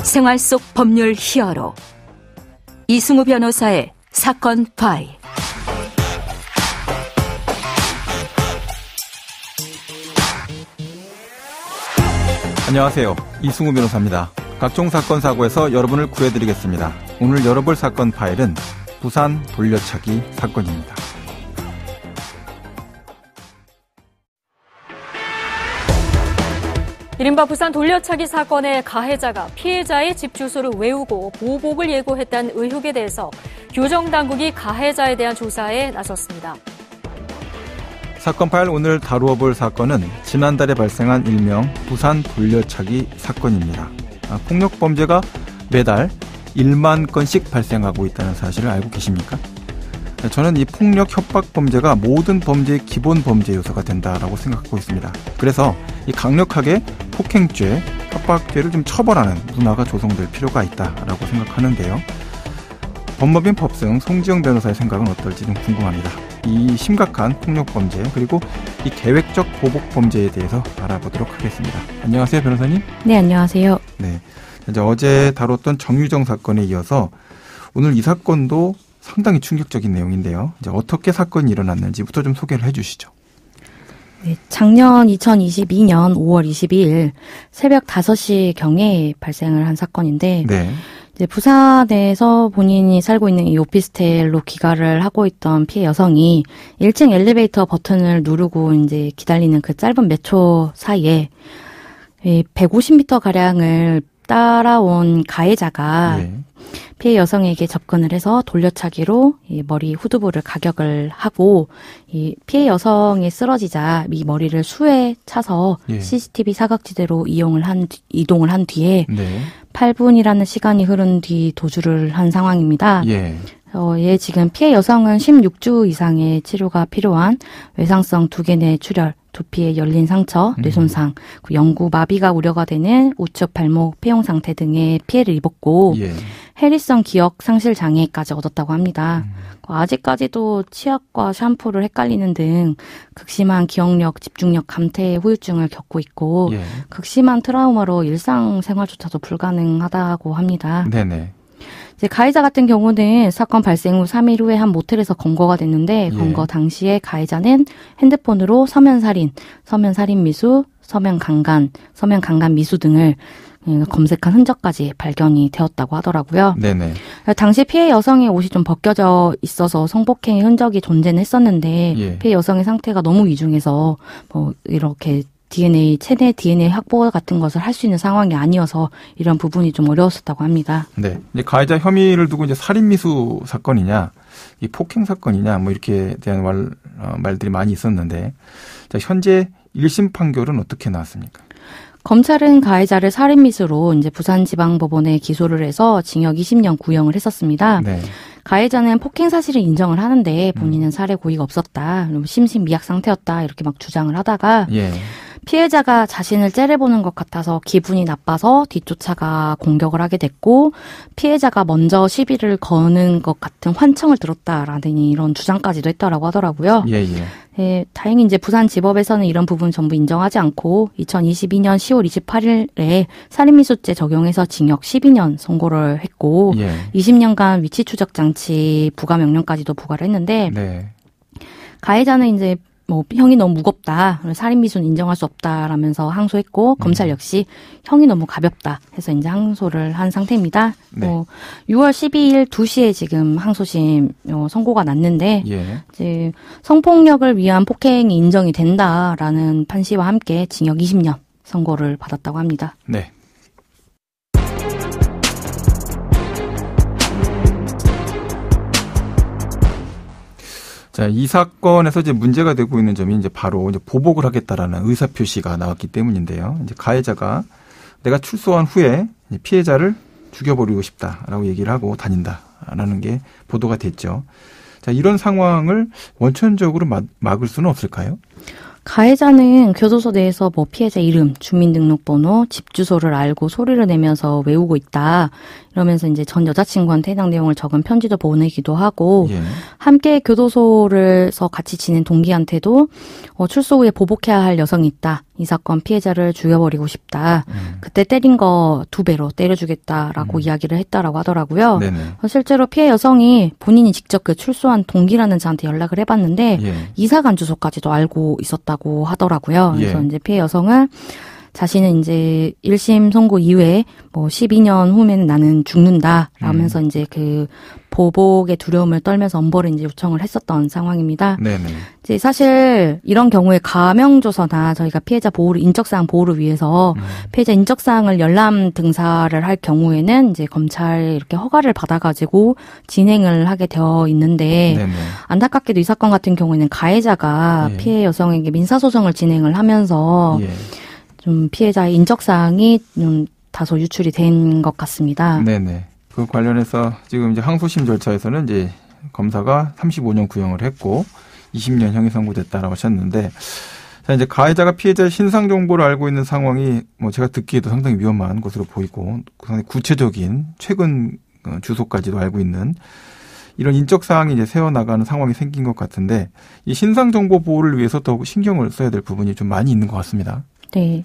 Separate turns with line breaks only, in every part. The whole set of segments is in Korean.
생활 속 법률 히어로 이승우 변호사의 사건 파일.
안녕하세요. 이승우 변호사입니다. 각종 사건 사고에서 여러분을 구해드리겠습니다. 오늘 열어볼 사건 파일은 부산 돌려차기 사건입니다.
이른바 부산 돌려차기 사건의 가해자가 피해자의 집 주소를 외우고 보복을 예고했다는 의혹에 대해서 교정당국이 가해자에 대한 조사에 나섰습니다.
사건 파일 오늘 다루어 볼 사건은 지난달에 발생한 일명 부산 돌려차기 사건입니다. 폭력 범죄가 매달 1만 건씩 발생하고 있다는 사실을 알고 계십니까? 저는 이 폭력 협박 범죄가 모든 범죄의 기본 범죄 요소가 된다라고 생각하고 있습니다. 그래서 이 강력하게 폭행죄, 협박죄를 좀 처벌하는 문화가 조성될 필요가 있다라고 생각하는데요. 법무빈 법승 송지영 변호사의 생각은 어떨지 좀 궁금합니다. 이 심각한 폭력 범죄 그리고 이 계획적 보복 범죄에 대해서 알아보도록 하겠습니다. 안녕하세요, 변호사님.
네, 안녕하세요.
네, 이제 어제 다뤘던 정유정 사건에 이어서 오늘 이 사건도 상당히 충격적인 내용인데요. 이제 어떻게 사건이 일어났는지부터 좀 소개를 해주시죠.
네, 작년 2022년 5월 22일 새벽 5시경에 발생을 한 사건인데,
네.
이제 부산에서 본인이 살고 있는 이 오피스텔로 귀가를 하고 있던 피해 여성이 1층 엘리베이터 버튼을 누르고 이제 기다리는 그 짧은 몇 초 사이에 150m 가량을 따라온 가해자가
네.
피해 여성에게 접근을 해서 돌려차기로 이 머리 후두부를 가격을 하고 이 피해 여성이 쓰러지자 이 머리를 수에 차서
예.
CCTV 사각지대로 이동을 한 뒤에
네.
8분이라는 시간이 흐른 뒤 도주를 한 상황입니다.
예.
지금 피해 여성은 16주 이상의 치료가 필요한 외상성 2개 내 출혈, 두피에 열린 상처, 뇌손상, 영구 마비가 우려가 되는 우측 발목 폐용 상태 등의 피해를 입었고
예.
해리성 기억 상실 장애까지 얻었다고 합니다. 아직까지도 치약과 샴푸를 헷갈리는 등 극심한 기억력, 집중력, 감퇴 후유증을 겪고 있고
예.
극심한 트라우마로 일상생활조차도 불가능하다고 합니다.
네네.
이제 가해자 같은 경우는 사건 발생 후 3일 후에 한 모텔에서 검거가 됐는데 검거 당시에 가해자는 핸드폰으로 서면살인, 서면살인미수, 서면강간 미수 등을 검색한 흔적까지 발견이 되었다고 하더라고요.
네네.
당시 피해 여성의 옷이 좀 벗겨져 있어서 성폭행의 흔적이 존재는 했었는데
예.
피해 여성의 상태가 너무 위중해서 이렇게 체내 DNA 확보 같은 것을 할 수 있는 상황이 아니어서 이런 부분이 좀 어려웠었다고 합니다.
네. 이제 가해자 혐의를 두고 이제 살인미수 사건이냐, 이 폭행 사건이냐, 뭐 이렇게 대한 말들이 많이 있었는데, 자, 현재 1심 판결은 어떻게 나왔습니까?
검찰은 가해자를 살인미수로 이제 부산지방법원에 기소를 해서 징역 20년 구형을 했었습니다.
네.
가해자는 폭행 사실을 인정을 하는데 본인은 살해 고의가 없었다, 심신미약 상태였다 이렇게 막 주장을 하다가
예.
피해자가 자신을 째려보는 것 같아서 기분이 나빠서 뒷조차가 공격을 하게 됐고 피해자가 먼저 시비를 거는 것 같은 환청을 들었다라는 이런 주장까지도 했다라고 하더라고요.
예.
네, 다행히 이제 부산지법에서는 이런 부분 전부 인정하지 않고 2022년 10월 28일에 살인미수죄 적용해서 징역 12년 선고를 했고 20년간 위치 추적 장치 부과 명령까지도 부과를 했는데
네.
가해자는 이제 형이 너무 무겁다, 살인미수는 인정할 수 없다라면서 항소했고 검찰 역시 형이 너무 가볍다 해서 이제 항소를 한 상태입니다.
네.
6월 12일 2시에 지금 항소심 선고가 났는데
예.
이제 성폭력을 위한 폭행이 인정이 된다라는 판시와 함께 징역 20년 선고를 받았다고 합니다.
네. 자, 이 사건에서 이제 문제가 되고 있는 점이 이제 바로 이제 보복을 하겠다라는 의사 표시가 나왔기 때문인데요. 이제 가해자가 내가 출소한 후에 피해자를 죽여버리고 싶다라고 얘기를 하고 다닌다라는 게 보도가 됐죠. 자, 이런 상황을 원천적으로 막을 수는 없을까요?
가해자는 교도소 내에서 피해자 이름, 주민등록번호, 집 주소를 알고 소리를 내면서 외우고 있다. 이러면서 이제 전 여자친구한테 해당 내용을 적은 편지도 보내기도 하고, 함께 교도소에서 같이 지낸 동기한테도 출소 후에 보복해야 할 여성이 있다. 이 사건 피해자를 죽여버리고 싶다. 그때 때린 거 2배로 때려주겠다라고 이야기를 했다라고 하더라고요.
네네.
실제로 피해 여성이 본인이 직접 그 출소한 동기라는 자한테 연락을 해봤는데
예.
이사간 주소까지도 알고 있었다고 하더라고요. 그래서
예.
이제 피해 여성은 자신은 이제 1심 선고 이후에 뭐 12년 후면 나는 죽는다 라면서 이제 그 보복의 두려움을 떨면서 엄벌을 이제 요청을 했었던 상황입니다.
네네.
이제 사실 이런 경우에 가명조서나 저희가 피해자 보호를 인적사항 보호를 위해서 피해자 인적사항을 열람 등사를 할 경우에는 이제 검찰에 이렇게 허가를 받아가지고 진행을 하게 되어 있는데
네네.
안타깝게도 이 사건 같은 경우에는 가해자가
예.
피해 여성에게 민사소송을 진행을 하면서
예.
좀 피해자의 인적사항이 좀 다소 유출이 된 것 같습니다.
네네. 그 관련해서 지금 이제 항소심 절차에서는 이제 검사가 35년 구형을 했고 20년형이 선고됐다라고 하셨는데, 자, 이제 가해자가 피해자의 신상 정보를 알고 있는 상황이 뭐 제가 듣기에도 상당히 위험한 것으로 보이고 상당히 구체적인 최근 주소까지도 알고 있는 이런 인적 사항이 이제 세워나가는 상황이 생긴 것 같은데, 이 신상 정보 보호를 위해서 더욱 신경을 써야 될 부분이 좀 많이 있는 것 같습니다.
네.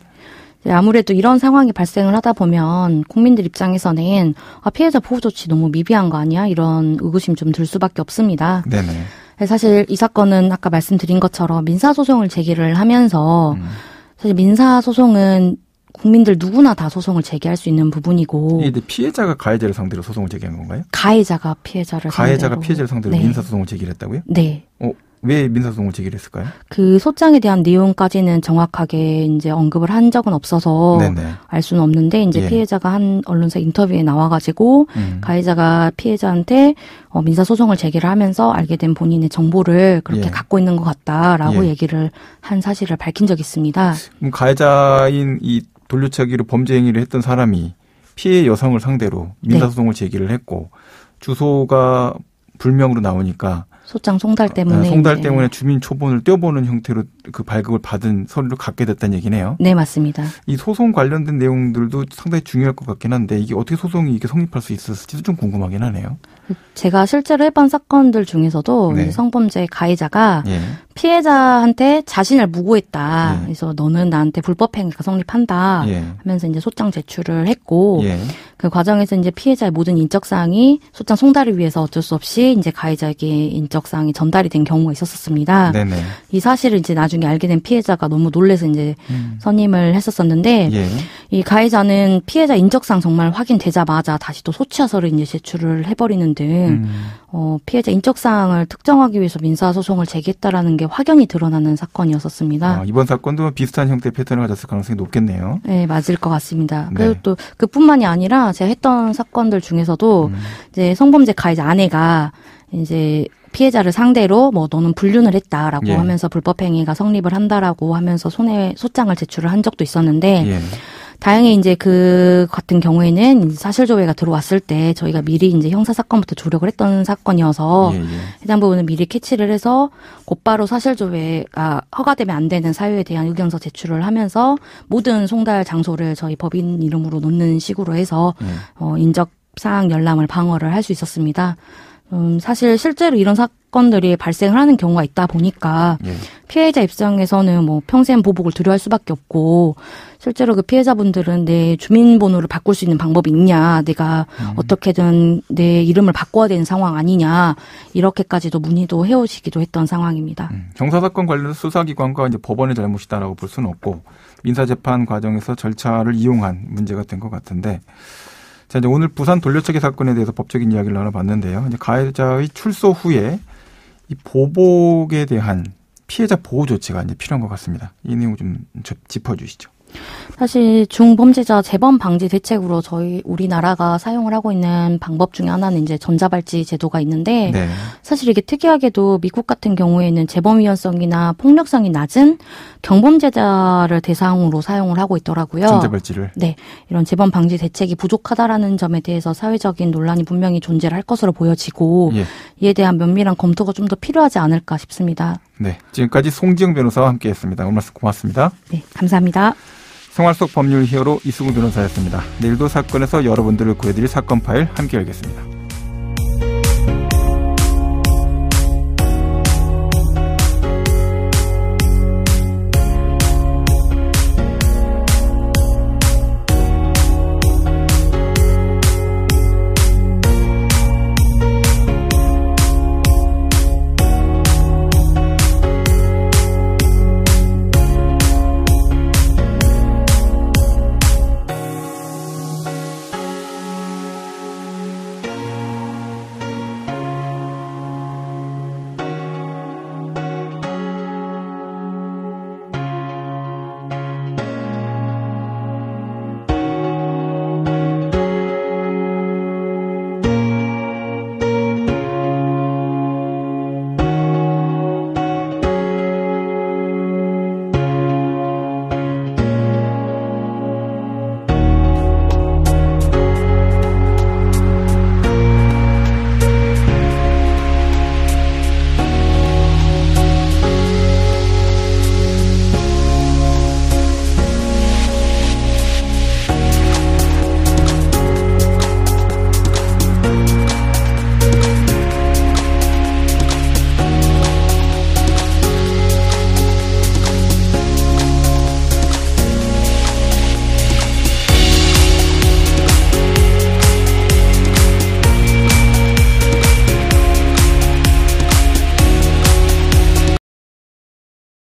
아무래도 이런 상황이 발생을 하다 보면 국민들 입장에서는 피해자 보호 조치 너무 미비한 거 아니야? 이런 의구심 좀 들 수밖에 없습니다.
네네.
사실 이 사건은 아까 말씀드린 것처럼 민사소송을 제기를 하면서 사실 민사소송은 국민들 누구나 다 소송을 제기할 수 있는 부분이고,
이게 피해자가 가해자를 상대로 소송을 제기한 건가요?
가해자가 피해자를
가해자가
상대로.
피해자를 상대로
네.
민사소송을 제기를 했다고요?
네.
왜 민사소송을 제기를 했을까요?
그 소장에 대한 내용까지는 정확하게 이제 언급을 한 적은 없어서
네네.
알 수는 없는데, 이제
예.
피해자가 한 언론사 인터뷰에 나와가지고 가해자가 피해자한테 민사소송을 제기를 하면서 알게 된 본인의 정보를 그렇게
예.
갖고 있는 것 같다라고
예.
얘기를 한 사실을 밝힌 적이 있습니다.
그럼 가해자인 이 돌려차기로 범죄 행위를 했던 사람이 피해 여성을 상대로 민사소송을 제기를 했고, 주소가 불명으로 나오니까
소장 송달 때문에.
송달
이제.
때문에 주민 초본을 떼어보는 형태로 그 발급을 받은 서류를 갖게 됐다는 얘기네요.
네, 맞습니다.
이 소송 관련된 내용들도 상당히 중요할 것 같긴 한데, 이게 어떻게 소송이 이렇게 성립할 수 있었을지도 좀 궁금하긴 하네요.
제가 실제로 해본 사건들 중에서도
네.
이제 성범죄 가해자가
예.
피해자한테 자신을 무고했다.
예.
그래서 너는 나한테 불법행위가 성립한다.
예.
하면서 이제 소장 제출을 했고,
예.
그 과정에서 이제 피해자의 모든 인적사항이 소장 송달을 위해서 어쩔 수 없이 이제 가해자에게 인적사항이 전달이 된 경우가 있었습니다.
네네.
이 사실을 이제 나중에 알게 된 피해자가 너무 놀라서 이제 선임을 했었었는데,
예.
이 가해자는 피해자 인적사항 정말 확인되자마자 다시 또 소취하서를 이제 제출을 해버리는 등, 피해자 인적사항을 특정하기 위해서 민사소송을 제기했다라는 게 확연히 드러나는 사건이었었습니다.
이번 사건도 비슷한 형태의 패턴을 가졌을 가능성이 높겠네요.
네, 맞을 것 같습니다.
네.
그리고 또 그뿐만이 아니라 제가 했던 사건들 중에서도 이제 성범죄 가해자 아내가 이제 피해자를 상대로 뭐 너는 불륜을 했다라고
예.
하면서 불법행위가 성립을 한다라고 하면서 소장을 제출을 한 적도 있었는데,
예.
다행히 이제 그 같은 경우에는 사실 조회가 들어왔을 때 저희가 미리 이제 형사 사건부터 조력을 했던 사건이어서
예, 예.
해당 부분을 미리 캐치를 해서 곧바로 사실 조회가 허가되면 안 되는 사유에 대한 의견서 제출을 하면서 모든 송달 장소를 저희 법인 이름으로 놓는 식으로 해서 인적 사항 열람을 방어를 할 수 있었습니다. 사실 실제로 이런 사건들이 발생을 하는 경우가 있다 보니까
예.
피해자 입장에서는 뭐 평생 보복을 두려워할 수밖에 없고, 실제로 그 피해자분들은 내 주민번호를 바꿀 수 있는 방법이 있냐, 내가 어떻게든 내 이름을 바꿔야 되는 상황 아니냐, 이렇게까지도 문의도 해오시기도 했던 상황입니다.
형사사건 관련해서 수사기관과 이제 법원의 잘못이다라고 볼 수는 없고, 민사재판 과정에서 절차를 이용한 문제가 된 것 같은데, 자, 이제 오늘 부산 돌려차기 사건에 대해서 법적인 이야기를 나눠봤는데요. 이제 가해자의 출소 후에 이 보복에 대한 피해자 보호 조치가 이제 필요한 것 같습니다. 이 내용 좀 짚어주시죠.
사실 중범죄자 재범 방지 대책으로 저희 우리나라가 사용을 하고 있는 방법 중에 하나는 이제 전자발찌 제도가 있는데,
네.
사실 이게 특이하게도 미국 같은 경우에는 재범 위험성이나 폭력성이 낮은 경범죄자를 대상으로 사용을 하고 있더라고요.
전자발찌를.
네, 이런 재범 방지 대책이 부족하다라는 점에 대해서 사회적인 논란이 분명히 존재를 할 것으로 보여지고,
예.
이에 대한 면밀한 검토가 좀 더 필요하지 않을까 싶습니다.
네. 지금까지 송지영 변호사와 함께했습니다. 오늘 말씀 고맙습니다.
네, 감사합니다.
생활 속 법률 히어로 이수근 변호사였습니다. 내일도 사건에서 여러분들을 구해드릴 사건 파일 함께 열겠습니다.